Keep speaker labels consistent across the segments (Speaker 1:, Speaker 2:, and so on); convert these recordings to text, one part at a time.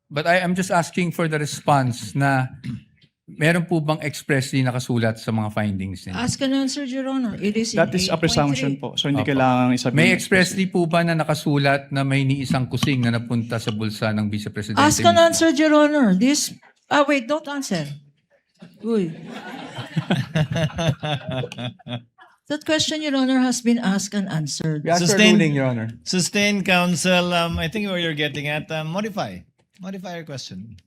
Speaker 1: But I'm just asking for the response na meron po bang expressly nakasulat sa mga findings ninyo?
Speaker 2: Ask and answer, Your Honor. It is in
Speaker 3: That is a presumption
Speaker 2: 8.3.
Speaker 3: po. So hindi
Speaker 1: Opo.
Speaker 3: kailangan isabihin.
Speaker 1: May expressly po ba na nakasulat na may niisang kusing na napunta sa bulsa ng Vice Presidente?
Speaker 2: Ask and
Speaker 1: mismo?
Speaker 2: answer, Your Honor. This, wait, don't answer. Uy. That question, Your Honor, has been asked and answered.
Speaker 1: We ask for
Speaker 4: Sustain-
Speaker 1: ruling, Your Honor.
Speaker 4: Sustained counsel, I think where you're getting at, modify your question.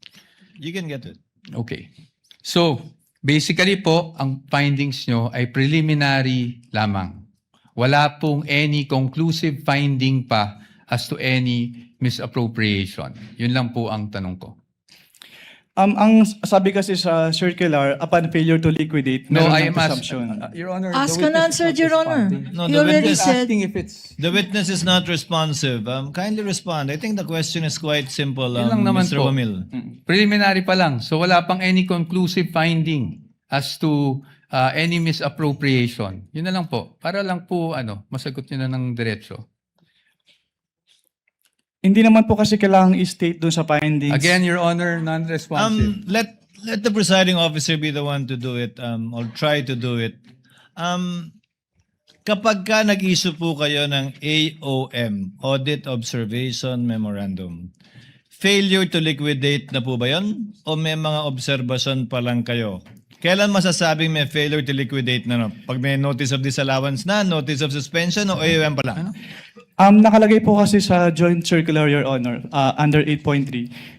Speaker 4: You can get it.
Speaker 1: Okay. So, basically po, ang findings nyo ay preliminary lamang. Wala pong any conclusive finding pa as to any misappropriation. Yun lang po ang tanong ko.
Speaker 3: Ang sabi kasi sa circular, upon failure to liquidate,
Speaker 1: No,
Speaker 3: meron
Speaker 1: I
Speaker 3: ng
Speaker 1: am
Speaker 3: presumption.
Speaker 1: Your Honor,
Speaker 2: Ask
Speaker 1: the
Speaker 2: and
Speaker 1: witness is
Speaker 2: answer,
Speaker 1: not
Speaker 2: Your Honor.
Speaker 1: responding.
Speaker 4: No,
Speaker 2: You
Speaker 4: the
Speaker 2: already
Speaker 4: witness-
Speaker 2: said,
Speaker 1: Asking if it's...
Speaker 4: The witness is not responsive. Kindly respond. I think the question is quite simple,
Speaker 1: Yun lang naman
Speaker 4: Mr.
Speaker 1: po.
Speaker 4: Wamil.
Speaker 1: Preliminary pa lang. So wala pang any conclusive finding as to any misappropriation. Yun na lang po. Para lang po masagot nyo na ng diretso.
Speaker 3: Hindi naman po kasi kailangang i-state dun sa findings.
Speaker 1: Again, Your Honor, non-responsive.
Speaker 4: Let the presiding officer be the one to do it, or try to do it. Kapag ka nag-issue po kayo ng AOM, Audit Observation Memorandum, failure to liquidate na po ba yun? O may mga observation pa lang kayo? Kailan masasabing may failure to liquidate na? No? Pag may notice of disallowance na, notice of suspension, o AOM pa lang?
Speaker 3: Nakalagay po kasi sa joint circular, Your Honor, under 8.3,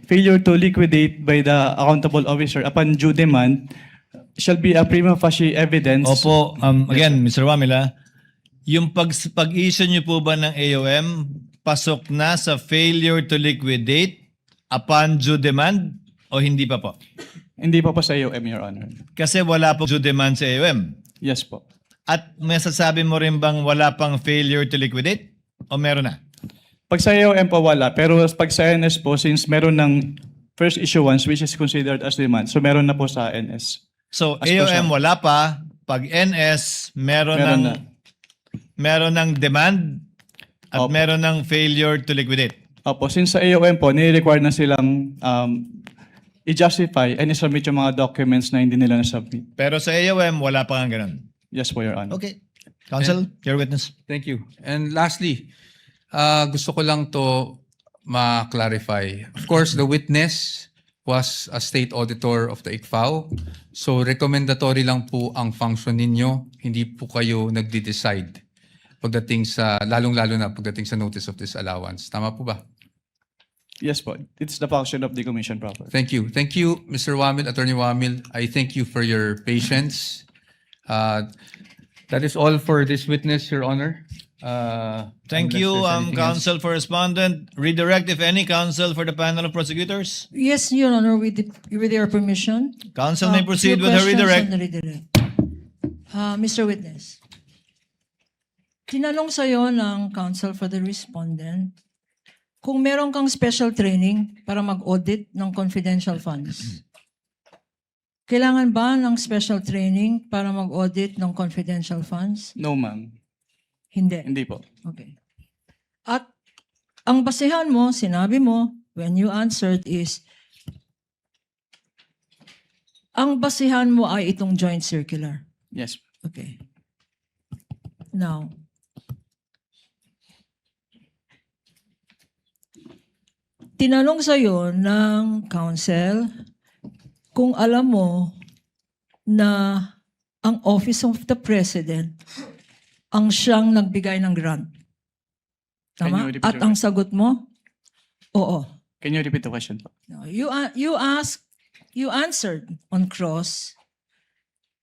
Speaker 3: failure to liquidate by the accountable officer upon due demand shall be a prima facie evidence.
Speaker 4: Opo, again, Mr. Wamila, yung pag-issue niyo po ba ng AOM, pasok na sa failure to liquidate upon due demand o hindi pa po?
Speaker 3: Hindi pa po sa AOM, Your Honor.
Speaker 4: Kasi wala po due demand sa AOM.
Speaker 3: Yes po.
Speaker 4: At masasabi mo rin bang wala pang failure to liquidate? O meron na?
Speaker 3: Pag sa AOM po wala, pero pag sa NS po, since meron ng first issuance which is considered as demand, so meron na po sa NS.
Speaker 4: So,
Speaker 3: As per
Speaker 4: AOM
Speaker 3: siya.
Speaker 4: wala pa. Pag NS, meron ng demand at
Speaker 3: Opo.
Speaker 4: meron ng failure to liquidate.
Speaker 3: Opo, since sa AOM po, nire-require na silang i-justify and i-submit yung mga documents na hindi nila na-submit.
Speaker 4: Pero sa AOM, wala pa nga ganun.
Speaker 3: Yes po, Your Honor.
Speaker 4: Okay. Counsel, your witness.
Speaker 1: Thank you. And lastly, gusto ko lang to ma-clarify. Of course, the witness was a state auditor of the ICFAO. So recommendatory lang po ang function ninyo. Hindi po kayo nagde-decide pagdating sa, lalong-lalo na pagdating sa notice of disallowance. Tama po ba?
Speaker 3: Yes po. It's the function of the commission proper.
Speaker 1: Thank you. Thank you, Mr. Wamil, Attorney Wamil. I thank you for your patience. That is all for this witness, Your Honor.
Speaker 4: Thank
Speaker 1: Unless
Speaker 4: you,
Speaker 1: there's anything else.
Speaker 4: counsel for respondent. Redirect, if any, counsel for the panel of prosecutors.
Speaker 2: yes, Your Honor, with your permission.
Speaker 4: Counsel may
Speaker 2: Few
Speaker 4: proceed with her
Speaker 2: questions
Speaker 4: redirect.
Speaker 2: on the redirect. Mr. Witness, tinanong sa'yo ng counsel for the respondent kung meron kang special training para mag-audit ng confidential funds. Kailangan ba ng special training para mag-audit ng confidential funds?
Speaker 3: No, ma'am.
Speaker 2: Hindi.
Speaker 3: Hindi po.
Speaker 2: Okay. At ang basehan mo, sinabi mo, when you answered is, ang basehan mo ay itong joint circular.
Speaker 3: Yes.
Speaker 2: Okay. Now, tinanong sa'yo ng counsel kung alam mo na ang Office of the President ang siyang nagbigay ng grant.
Speaker 3: Can
Speaker 2: Tama?
Speaker 3: you repeat
Speaker 2: At
Speaker 3: your
Speaker 2: ang sagot mo? Oo.
Speaker 3: Can you repeat the question po?
Speaker 2: No, you answered on cross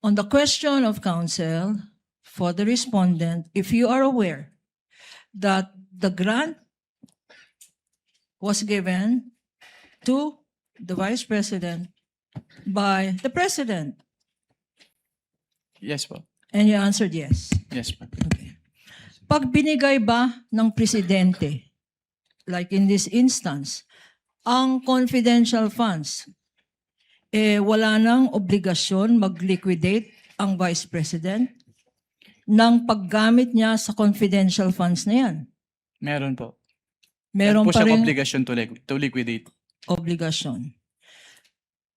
Speaker 2: on the question of counsel for the respondent if you are aware that the grant was given to the Vice President by the President.
Speaker 3: Yes po.
Speaker 2: And you answered yes.
Speaker 3: Yes po.
Speaker 2: Okay. Pag binigay ba ng presidente, like in this instance, ang confidential funds, wala nang obligasyon mag-liquidate ang Vice President ng paggamit niya sa confidential funds na yan.
Speaker 3: Meron po.
Speaker 2: Meron
Speaker 3: po
Speaker 2: pa
Speaker 3: siyang
Speaker 2: rin,
Speaker 3: obligation to liquidate.
Speaker 2: obligasyon.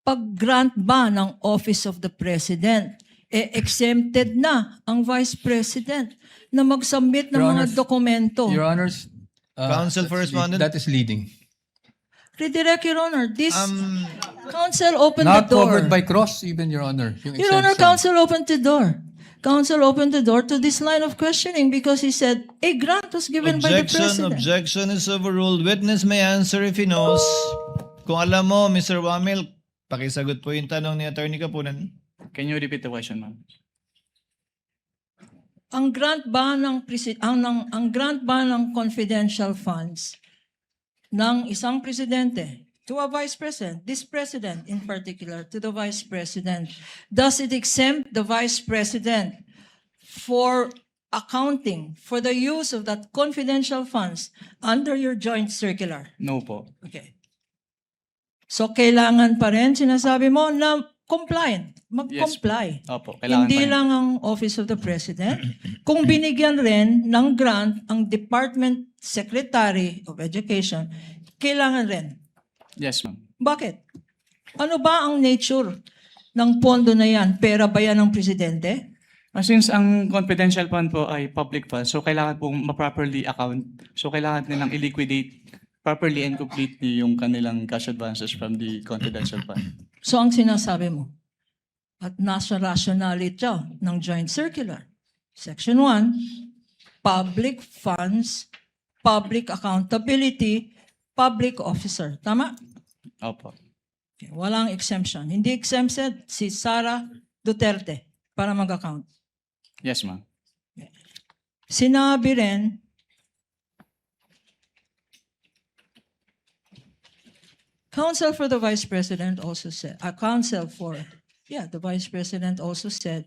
Speaker 2: Pag-grant ba ng Office of the President, exempted na ang Vice President na mag-submit ng
Speaker 1: Your
Speaker 2: mga
Speaker 1: Honor,
Speaker 2: dokumento.
Speaker 1: Your Honors,
Speaker 4: Counsel for Respondent.
Speaker 1: that is leading.
Speaker 2: Redirect, Your Honor. This counsel opened the
Speaker 1: Not
Speaker 2: door.
Speaker 1: covered by cross, even, Your Honor. Yung
Speaker 2: Your Honor,
Speaker 1: exemption.
Speaker 2: counsel opened the door. Counsel opened the door to this line of questioning because he said a grant was given by the President.
Speaker 4: Objection is overruled. Witness may answer if he knows. Kung alam mo, Mr. Wamil, pakisagot po yung tanong ni Attorney Kapunan.
Speaker 3: Can you repeat the question, ma'am?
Speaker 2: Ang grant ba ng ang grant ba ng confidential funds ng isang presidente to a vice president, this president in particular, to the vice president, does it exempt the vice president for accounting for the use of that confidential funds under your joint circular?
Speaker 3: No po.
Speaker 2: Okay. So kailangan pa rin, sinasabi mo, na compliant, mag-comply.
Speaker 3: Opo, kailangan
Speaker 2: Hindi
Speaker 3: pa rin.
Speaker 2: lang ang Office of the President. Kung binigyan rin ng grant ang Department Secretary of Education, kailangan rin.
Speaker 3: Yes, ma'am.
Speaker 2: Bakit? Ano ba ang nature ng pondo na yan? Pera ba yan ng Presidente?
Speaker 3: Since ang confidential fund po ay public fund, so kailangan pong ma-properly account. So kailangan nilang i-liquidate properly and completely yung kanilang cash advances from the confidential fund.
Speaker 2: So ang sinasabi mo, at nasa rationality ng Joint Circular, Section 1, public funds, public accountability, public officer. Tama?
Speaker 3: Opo.
Speaker 2: Okay, walang exemption. Hindi exempted si Sara Duterte para mag-account.
Speaker 3: Yes, ma'am.
Speaker 2: Sinabi rin, Counsel for the Vice President also said, the Vice President also said,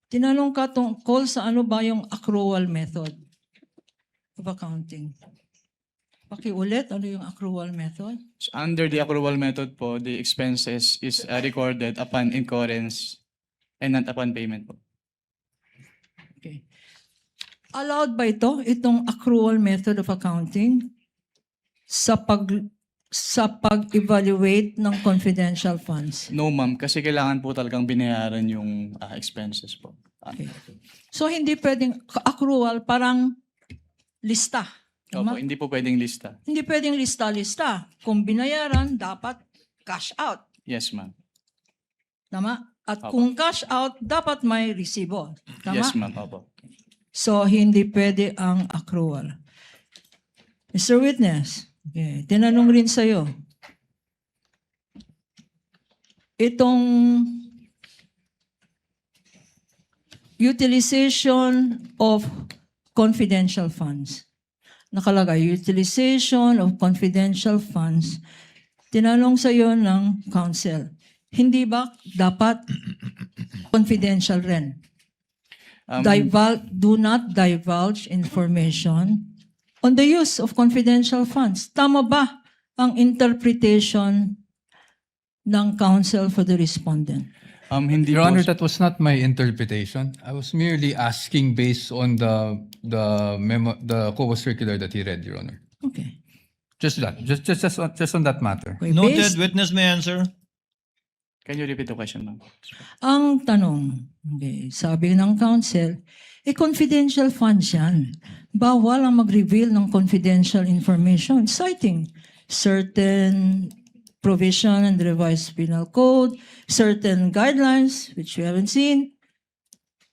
Speaker 2: tinanong ka tungkol sa ano ba yung accrual method of accounting. Pakiulit, ano yung accrual method?
Speaker 3: So under the accrual method po, the expenses is recorded upon incurrence and not upon payment po.
Speaker 2: Okay. Allowed ba itong accrual method of accounting sa pag-evaluate ng confidential funds?
Speaker 3: No, ma'am, kasi kailangan po talagang binayaran yung expenses po.
Speaker 2: Okay. So hindi pwedeng accrual, parang lista.
Speaker 3: Opo,
Speaker 2: Tama?
Speaker 3: hindi po pwedeng lista.
Speaker 2: Hindi pwedeng lista-lista. Kung binayaran, dapat cash out.
Speaker 3: Yes, ma'am.
Speaker 2: Tama? At
Speaker 3: Opo.
Speaker 2: kung cash out, dapat may resibo. Tama?
Speaker 3: Yes, ma'am. Opo.
Speaker 2: So, hindi pwede ang accrual. Mr. Witness, okay, tinanong rin sa'yo, itong utilization of confidential funds. Nakalagay, utilization of confidential funds. Tinanong sa'yo ng counsel, hindi ba dapat confidential rin? Do not divulge information on the use of confidential funds. Tama ba ang interpretation ng counsel for the respondent?
Speaker 3: Hindi
Speaker 1: Your
Speaker 3: po.
Speaker 1: Honor, that was not my interpretation. I was merely asking based on the COA circular that he read, Your Honor.
Speaker 2: Okay.
Speaker 1: Just that. Just on that matter.
Speaker 2: Okay,
Speaker 4: Noted.
Speaker 2: based-
Speaker 4: Witness may answer.
Speaker 3: Can you repeat the question, ma'am?
Speaker 2: Ang tanong, okay, sabi ng counsel, confidential funds yan. Bawal ang mag-reveal ng confidential information, citing certain provision in the revised penal code, certain guidelines, which we haven't seen.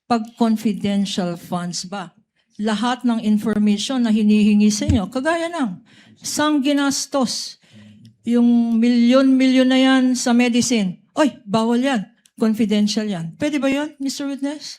Speaker 2: Pag confidential funds ba, lahat ng information na hinihingi sa inyo, kagaya ng sang ginastos, yung milyon-milyon na yan sa medicine, oy, bawal yan, confidential yan. Pwede ba yun, Mr. Witness?